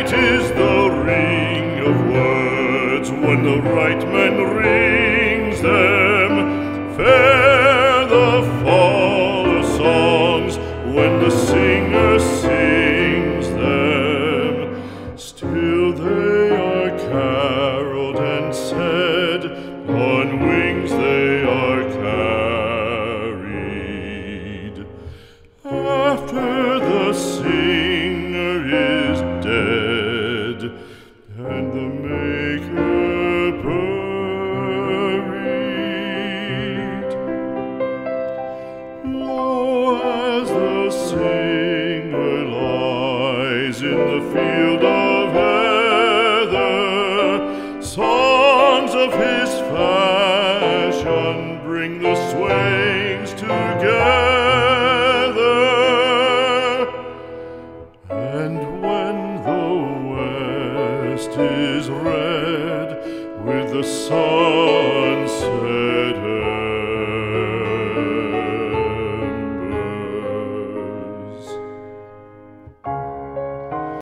Sweet is the ring of words when the right man rings them. Fair the fall of songs when the singer sings them. Still they are caroled and said, on wings they are carried. After the singer is dead and the maker buried, lo, as the singer lies in the field of heather, songs of his fashion bring the swains together. And when the west is red with the sunset